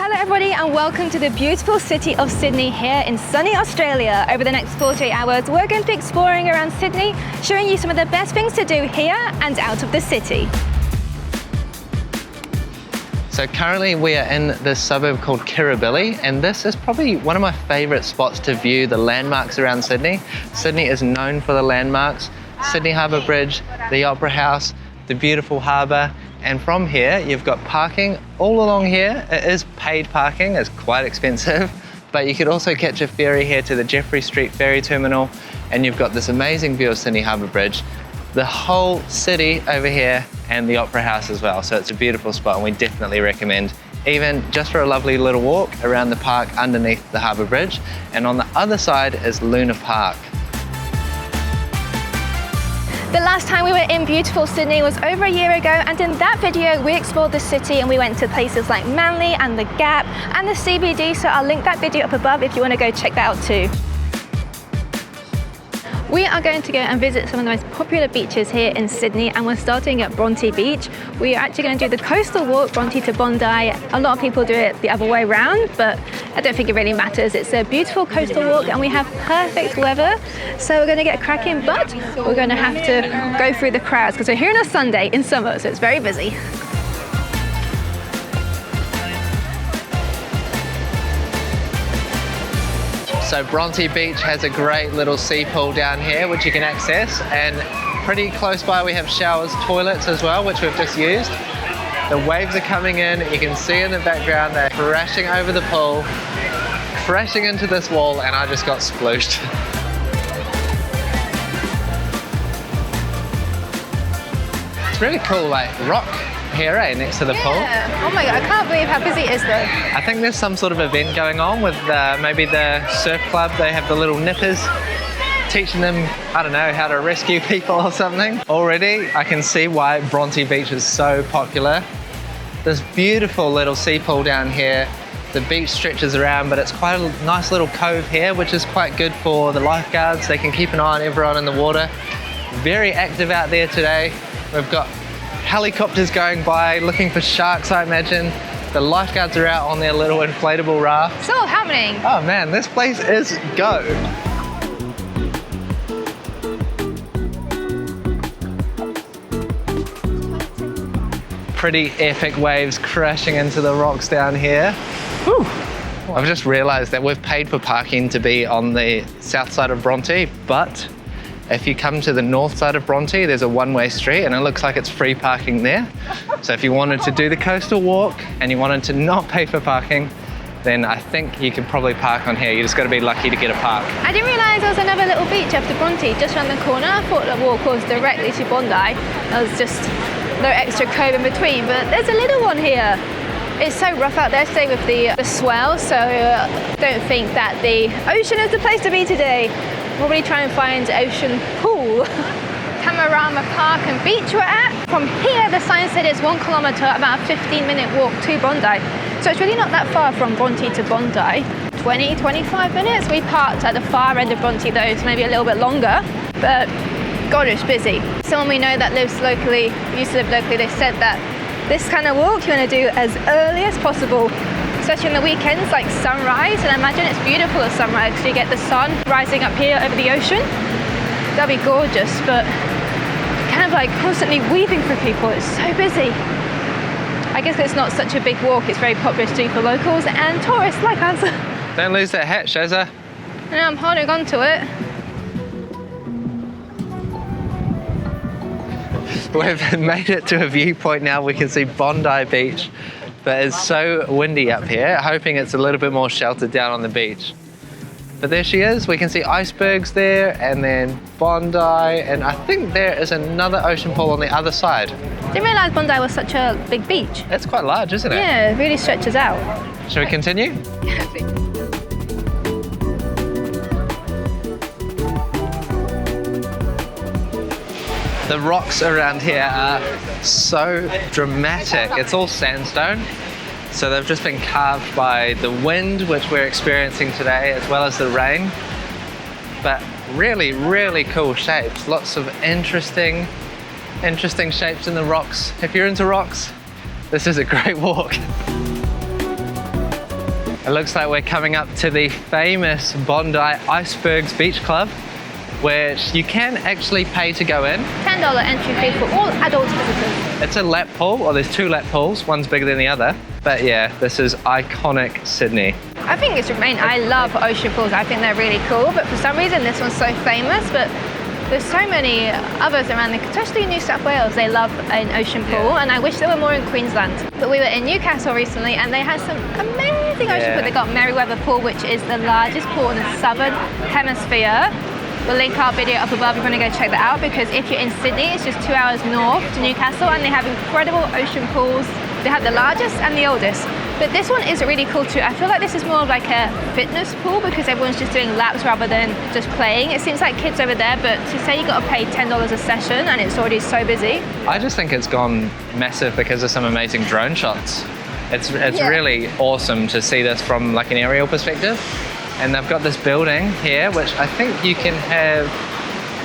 Hello everybody and welcome to the beautiful city of Sydney here in sunny Australia. Over the next 48 hours we're going to be exploring around Sydney, showing you some of the best things to do here and out of the city. So currently we are in this suburb called Kirribilli, and this is probably one of my favourite spots to view the landmarks around Sydney. Sydney is known for the landmarks, Sydney Harbour Bridge, the Opera House, the beautiful harbour, and from here you've got parking all along here. It is paid parking, it's quite expensive, but you could also catch a ferry here to the Jeffrey Street ferry terminal, and you've got this amazing view of Sydney Harbour Bridge, the whole city over here, and the Opera House as well. So it's a beautiful spot and we definitely recommend, even just for a lovely little walk around the park underneath the Harbour Bridge. And on the other side is Luna Park. The last time we were in beautiful Sydney was over a year ago, and in that video we explored the city and we went to places like Manly and the Gap and the CBD, so I'll link that video up above if you want to go check that out too. We are going to go and visit some of the most popular beaches here in Sydney, and we're starting at Bronte Beach. We are actually going to do the coastal walk, Bronte to Bondi. A lot of people do it the other way around, but I don't think it really matters. It's a beautiful coastal walk and we have perfect weather. So we're going to get cracking, but we're going to have to go through the crowds because we're here on a Sunday in summer, so it's very busy. So Bronte Beach has a great little sea pool down here which you can access, and pretty close by we have showers, toilets as well, which we've just used. The waves are coming in, you can see in the background they're crashing over the pool, crashing into this wall, and I just got splooshed. It's really cool, like rock here, next to the pool. Oh my god, I can't believe how busy it is though. I think there's some sort of event going on with maybe the surf club. They have the little nippers teaching them, I don't know, how to rescue people or something. Already I can see why Bronte Beach is so popular. This beautiful little sea pool down here. The beach stretches around, but it's quite a nice little cove here, which is quite good for the lifeguards. They can keep an eye on everyone in the water. Very active out there today. We've got helicopters going by looking for sharks, I imagine. The lifeguards are out on their little inflatable raft. It's all happening. Oh man, this place is go. Pretty epic waves crashing into the rocks down here. Whew. I've just realized that we've paid for parking to be on the south side of Bronte, but if you come to the north side of Bronte, there's a one-way street and it looks like it's free parking there. So if you wanted to do the coastal walk and you wanted to not pay for parking, then I think you could probably park on here. You just got to be lucky to get a park. I didn't realise there was another little beach after Bronte just around the corner. I thought the walk was directly to Bondi. There was just no extra cove in between, but there's a little one here. It's so rough out there today with the swell, so don't think that the ocean is the place to be today. Probably try and find ocean pool. Panorama Park and Beach we're at. From here the sign said it's 1 kilometre, about a 15-minute walk to Bondi. So it's really not that far from Bronte to Bondi. 20-25 minutes. We parked at the far end of Bronte though, so maybe a little bit longer, but God, it's busy. Someone we know that lives locally, used to live locally, they said that this kind of walk you want to do as early as possible, especially on the weekends, like sunrise. And I imagine it's beautiful at sunrise because you get the sun rising up here over the ocean. That'd be gorgeous, but kind of like constantly weaving for people. It's so busy. I guess it's not such a big walk. It's very popular to do for locals and tourists like us. Don't lose that hat, Shazza. And I'm holding on to it. We've made it to a viewpoint now. We can see Bondi Beach, but it's so windy up here, hoping it's a little bit more sheltered down on the beach. But there she is. We can see icebergs there, and then Bondi, and I think there is another ocean pool on the other side. Didn't realise Bondi was such a big beach. It's quite large, isn't it? Yeah, it really stretches out. Shall we continue? The rocks around here are so dramatic. It's all sandstone. So they've just been carved by the wind, which we're experiencing today, as well as the rain. But really, really cool shapes. Lots of interesting shapes in the rocks. If you're into rocks, this is a great walk. It looks like we're coming up to the famous Bondi Icebergs Beach Club, which you can actually pay to go in. $10 entry fee for all adult visitors. It's a lap pool, or there's 2 lap pools, one's bigger than the other. But yeah, this is iconic Sydney. I think it's remained. I love ocean pools. I think they're really cool, but for some reason this one's so famous. But there's so many others around, especially in New South Wales. They love an ocean pool, and I wish there were more in Queensland. But we were in Newcastle recently, and they had some amazing ocean pool. They got Merewether Pool, which is the largest pool in the southern hemisphere. We'll link our video up above if you want to go check that out, because if you're in Sydney, it's just 2 hours north to Newcastle, and they have incredible ocean pools. They have the largest and the oldest. But this one is really cool too. I feel like this is more of like a fitness pool, because everyone's just doing laps rather than just playing. It seems like kids over there, but to say you got to pay $10 a session and it's already so busy. I just think it's gone massive because of some amazing drone shots. It's really awesome to see this from like an aerial perspective. And they've got this building here, which I think you can have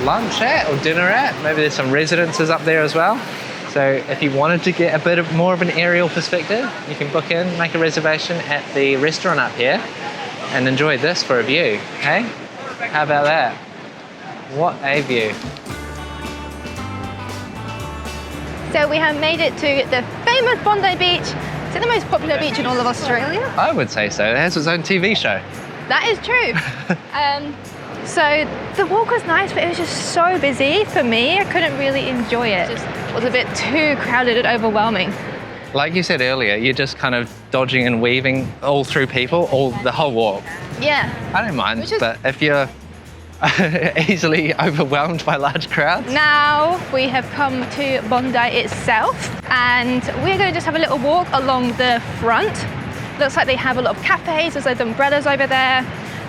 lunch at or dinner at. Maybe there's some residences up there as well. So if you wanted to get a bit more of an aerial perspective, you can book in, make a reservation at the restaurant up here and enjoy this for a view, okay? How about that? What a view. So we have made it to the famous Bondi Beach. Is it the most popular beach in all of Australia? I would say so. It has its own TV show. That is true. So the walk was nice, but it was just so busy for me. I couldn't really enjoy it. It just was a bit too crowded and overwhelming. Like you said earlier, you're just kind of dodging and weaving all through people, the whole walk. Yeah. I don't mind, but if you're easily overwhelmed by large crowds. Now we have come to Bondi itself, and we're going to just have a little walk along the front. Looks like they have a lot of cafes. There's those umbrellas over there.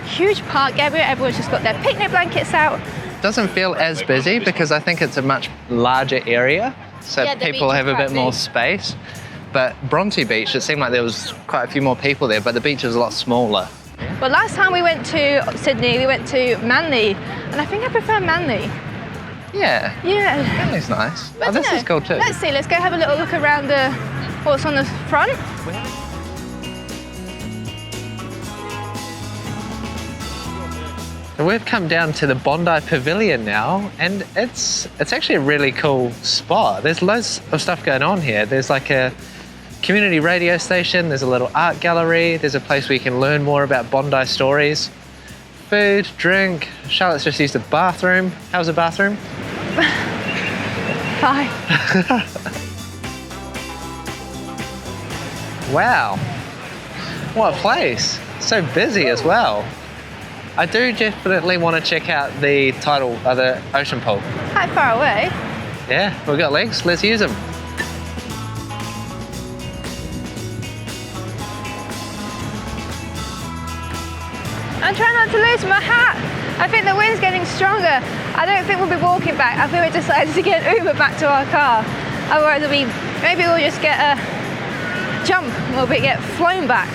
Huge park area. Everyone's just got their picnic blankets out. Doesn't feel as busy because I think it's a much larger area, so people have a bit more space. But Bronte Beach, it seemed like there was quite a few more people there, but the beach is a lot smaller. Well, last time we went to Sydney, we went to Manly, and I think I prefer Manly. Yeah. Yeah. Manly's nice. But this is cool too. Let's see. Let's go have a little look around what's on the front. So we've come down to the Bondi Pavilion now, and it's actually a really cool spot. There's loads of stuff going on here. There's like a community radio station, there's a little art gallery, there's a place where you can learn more about Bondi stories. Food, drink. Charlotte's just used the bathroom. How's the bathroom? Hi. Wow. What a place. So busy as well. I do definitely want to check out the the ocean pool. Quite far away. Yeah, we've got legs, let's use them. I'm trying not to lose my hat. I think the wind's getting stronger. I don't think we'll be walking back. I think we decided to get an Uber back to our car. Otherwise maybe we'll just get a jump and we'll get flown back.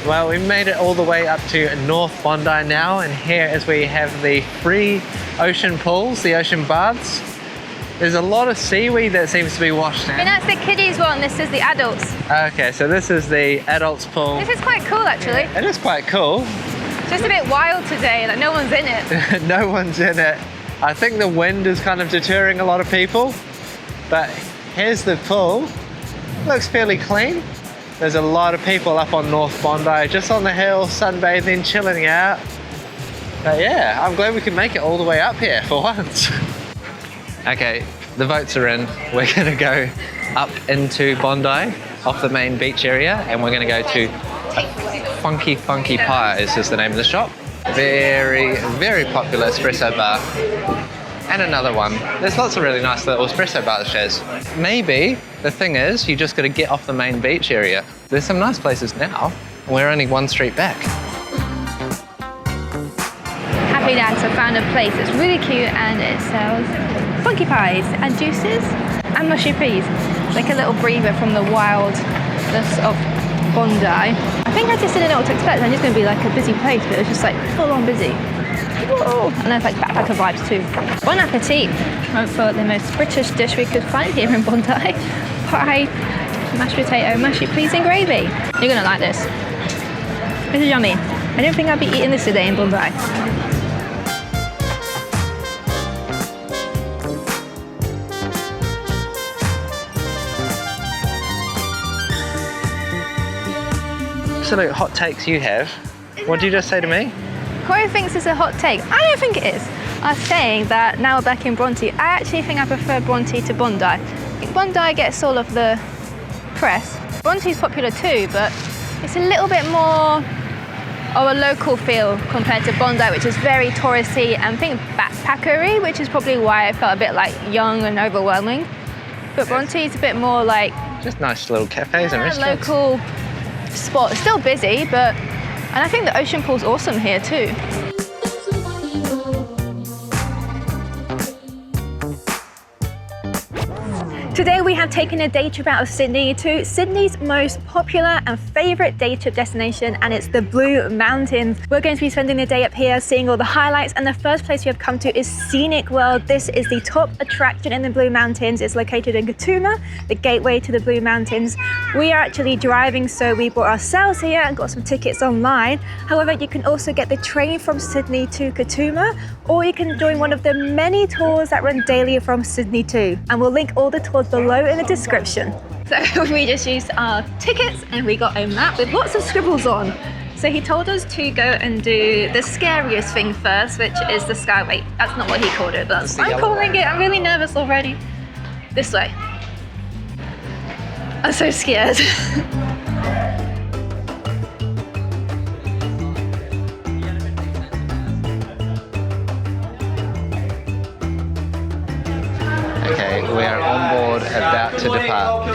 Well, we've made it all the way up to North Bondi now, and here is where you have the free ocean pools, the ocean baths. There's a lot of seaweed that seems to be washed in. And that's the kiddies one, this is the adults. Okay, so this is the adults pool. This is quite cool actually. Yeah, it is quite cool. It's just a bit wild today, like no one's in it. No one's in it. I think the wind is kind of deterring a lot of people, but here's the pool. Looks fairly clean. There's a lot of people up on North Bondi, just on the hill, sunbathing, chilling out. But yeah, I'm glad we could make it all the way up here for once. Okay, the votes are in. We're gonna go up into Bondi, off the main beach area, and we're gonna go to Funky Pies is the name of the shop. Very, very popular espresso bar. And another one. There's lots of really nice little espresso bars, Shaz. Maybe the thing is, you just got to get off the main beach area. There's some nice places now. We're only one street back. Happy Dads have found a place that's really cute and it sells funky pies and juices and mushy peas. Like a little breather from the wildness of Bondi. I think I just didn't know what to expect. I'm just going to be like a busy place, but it was just like full on busy. Whoa. And there's like backpacker vibes too. Bon appetit! Went for the most British dish we could find here in Bondi. pie, mashed potato, mushy peas and gravy. You're gonna like this. This is yummy. I don't think I'd be eating this today in Bondi. Absolute hot takes you have. What did you just say to me? Corey thinks it's a hot take. I don't think it is. I was saying that now we're back in Bronte, I actually think I prefer Bronte to Bondi. I think Bondi gets all of the press. Bronte's popular too, but it's a little bit more of a local feel compared to Bondi, which is very touristy and I think backpackery, which is probably why I felt a bit like young and overwhelming. But Bronte's a bit more like... just nice little cafes and restaurants. Local spot. Still busy, but... and I think the ocean pool's awesome here too. Today we have taken a day trip out of Sydney to Sydney's most popular and favourite day trip destination, and it's the Blue Mountains. We're going to be spending the day up here seeing all the highlights, and the first place we have come to is Scenic World. This is the top attraction in the Blue Mountains. It's located in Katoomba, the gateway to the Blue Mountains. We are actually driving, so we brought ourselves here and got some tickets online. However, you can also get the train from Sydney to Katoomba, or you can join one of the many tours that run daily from Sydney too. And we'll link all the tours below in the description. So we just used our tickets and we got a map with lots of scribbles on. So he told us to go and do the scariest thing first, which is the Skyway. That's not what he called it, but I'm calling it. I'm really nervous already. This way. I'm so scared. Okay, we are on board, about to depart.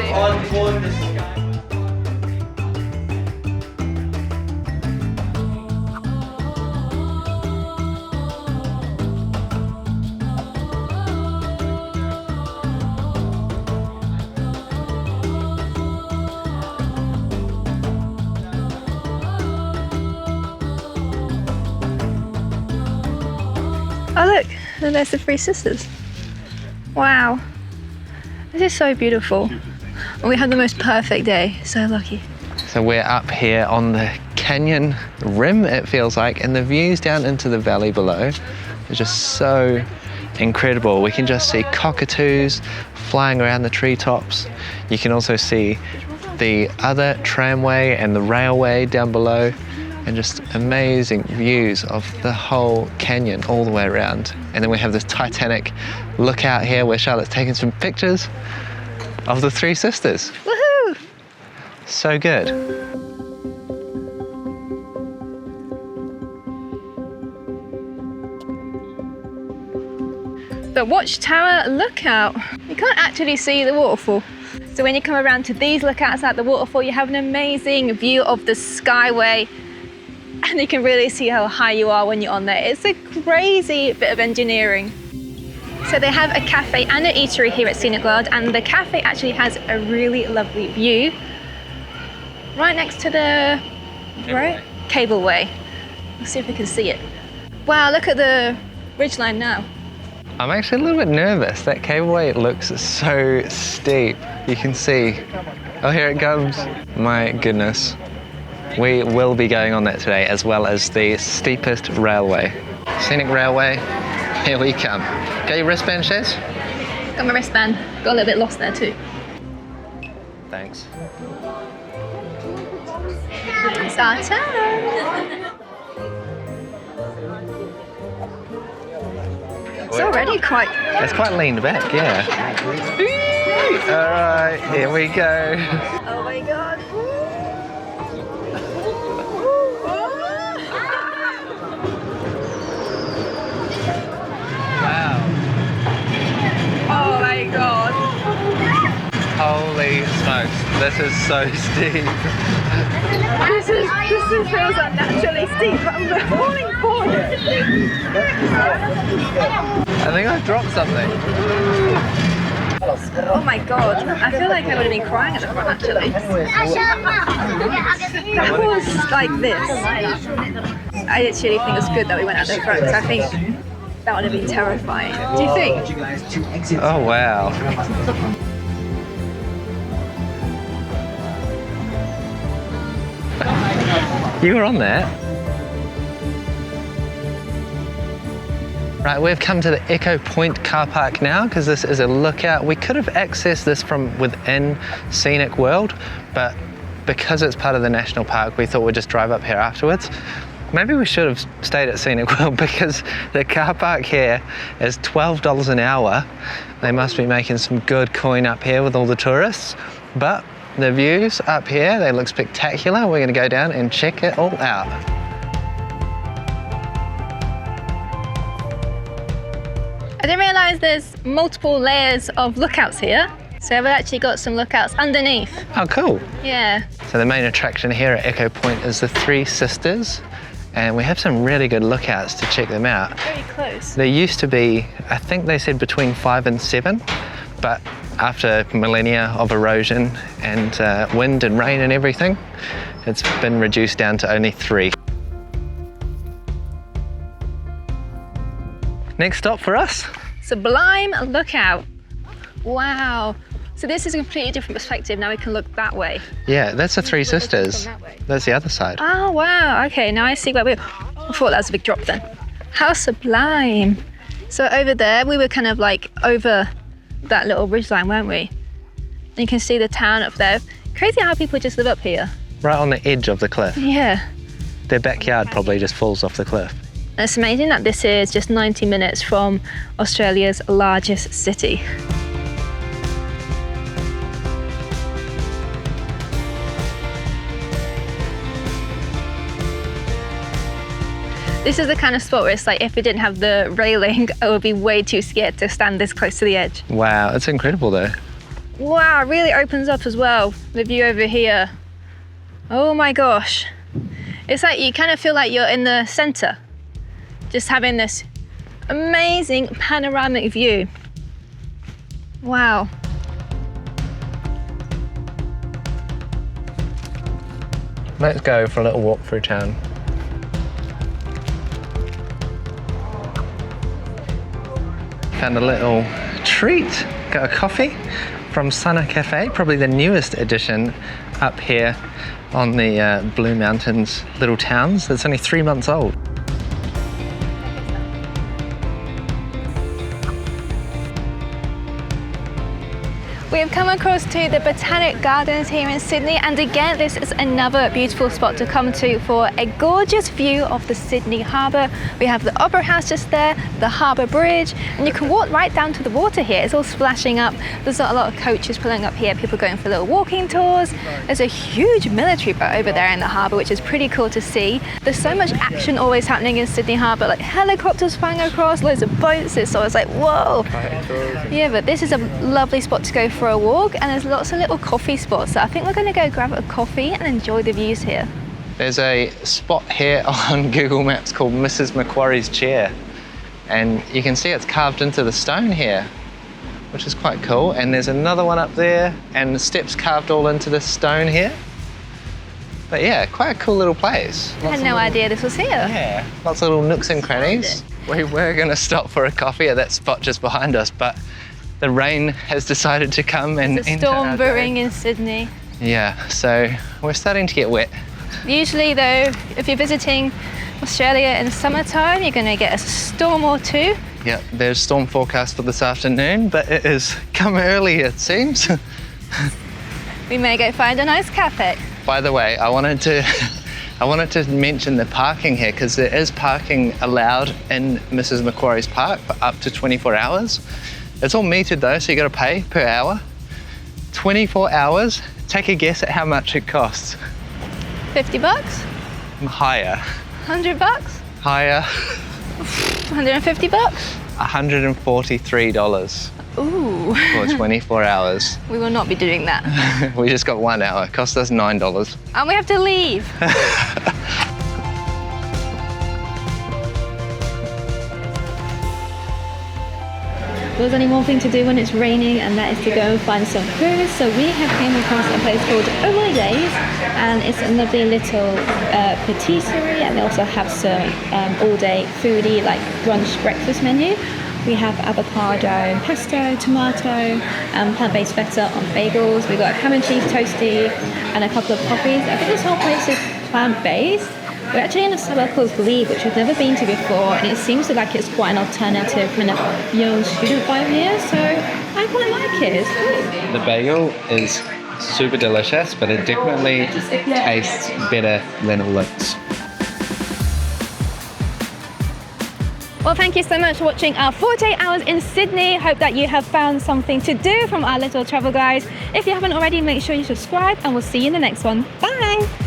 Oh look, and there's the three sisters. Wow, this is so beautiful. And we had the most perfect day, so lucky. So we're up here on the canyon rim, it feels like, and the views down into the valley below is just so incredible. We can just see cockatoos flying around the treetops. You can also see the other tramway and the railway down below, and just amazing views of the whole canyon all the way around. And then we have this Titanic lookout here where Charlotte's taking some pictures of the three sisters. Woohoo! So good. The Watchtower lookout. You can't actually see the waterfall. So when you come around to these lookouts at the waterfall, you have an amazing view of the Skyway. And you can really see how high you are when you're on there. It's a crazy bit of engineering. So they have a cafe and an eatery here at Scenic World, and the cafe actually has a really lovely view right next to the cableway. Let's see if we can see it. Wow, look at the ridgeline now. I'm actually a little bit nervous. That cableway looks so steep. You can see. Oh, here it comes. My goodness. We will be going on that today, as well as the steepest railway. Scenic Railway, here we come. Got your wristband, Shaz? Got my wristband. Got a little bit lost there too. Thanks. It's our turn. It's already quite... It's quite leaned back, yeah. All right, here we go. Oh my God. Wow. Oh my God. Holy smokes, this is so steep. This feels unnaturally steep, but I'm falling forward. I think I dropped something. Oh my God, I feel like I would have been crying at the front actually. That was like this. I actually think it's good that we went at the front, because I think that would have been terrifying. Do you think? Oh wow. You were on that. Right, we've come to the Echo Point car park now because this is a lookout. We could have accessed this from within Scenic World, but because it's part of the national park, we thought we'd just drive up here afterwards. Maybe we should have stayed at Scenic World because the car park here is $12 an hour. They must be making some good coin up here with all the tourists. But the views up here, they look spectacular. We're gonna go down and check it all out. I didn't realise there's multiple layers of lookouts here. So we've actually got some lookouts underneath. Oh, cool. Yeah. So the main attraction here at Echo Point is the Three Sisters, and we have some really good lookouts to check them out. Very close. There used to be, I think they said between 5 and 7, but after millennia of erosion and wind and rain and everything, it's been reduced down to only 3. Next stop for us. Sublime Lookout. Wow. So this is a completely different perspective. Now we can look that way. Yeah, that's the Three Sisters. That's the other side. Oh, wow. Okay, now I see where I thought that was a big drop then. How sublime. So over there, we were kind of like over that little ridgeline, weren't we? And you can see the town up there. Crazy how people just live up here. Right on the edge of the cliff. Yeah. Their backyard probably just falls off the cliff. It's amazing that this is just 90 minutes from Australia's largest city. This is the kind of spot where it's like, if we didn't have the railing, I would be way too scared to stand this close to the edge. Wow, it's incredible though. Wow, it really opens up as well, the view over here. Oh my gosh. It's like you kind of feel like you're in the center, just having this amazing panoramic view. Wow. Let's go for a little walk through town. Found a little treat, got a coffee from Sana Cafe, probably the newest addition up here on the Blue Mountains little towns. It's only 3 months old. We have come across to the Botanic Gardens here in Sydney, and again this is another beautiful spot to come to for a gorgeous view of the Sydney Harbour. We have the Opera House just there, the Harbour Bridge, and you can walk right down to the water here. It's all splashing up. There's a lot of coaches pulling up here, people going for little walking tours. There's a huge military boat over there in the harbour, which is pretty cool to see. There's so much action always happening in Sydney Harbour, like helicopters flying across, loads of boats. It's always like, whoa. Yeah, but this is a lovely spot to go for a walk, and there's lots of little coffee spots, so I think we're going to go grab a coffee and enjoy the views here. There's a spot here on Google Maps called Mrs. Macquarie's Chair, and you can see it's carved into the stone here, which is quite cool. And there's another one up there, and the steps carved all into this stone here. But yeah, quite a cool little place. I had no idea this was here. Yeah, lots of little nooks and crannies. We were going to stop for a coffee at that spot just behind us, but the rain has decided to come and There's a storm brewing in Sydney. Yeah, so we're starting to get wet. Usually though, if you're visiting Australia in summertime, you're going to get a storm or two. Yeah, there's storm forecast for this afternoon, but it has come early, it seems. We may go find a nice cafe. By the way, I wanted to mention the parking here, because there is parking allowed in Mrs. Macquarie's Park for up to 24 hours. It's all metered though, so you got to pay per hour. 24 hours. Take a guess at how much it costs. 50 bucks? Higher. 100 bucks? Higher. 150 bucks? $143 Ooh. for 24 hours. We will not be doing that. We just got 1 hour. It cost us $9. And we have to leave. There's only one thing to do when it's raining, and that is to go and find some food. So we have came across a place called Oh My Days, and it's a lovely little patisserie, and they also have some all-day foodie, like brunch breakfast menu. We have avocado, pesto, tomato, plant-based feta on bagels. We've got a ham and cheese toasty and a couple of coffees. I think this whole place is plant-based. We're actually in a suburb called Glebe, which I've never been to before, and it seems like it's quite an alternative kind of student vibe here, so I quite like it. The bagel is super delicious, but it definitely tastes better than it looks. Well, thank you so much for watching our 48 hours in Sydney. Hope that you have found something to do from our little travel guide. If you haven't already, make sure you subscribe, and we'll see you in the next one. Bye!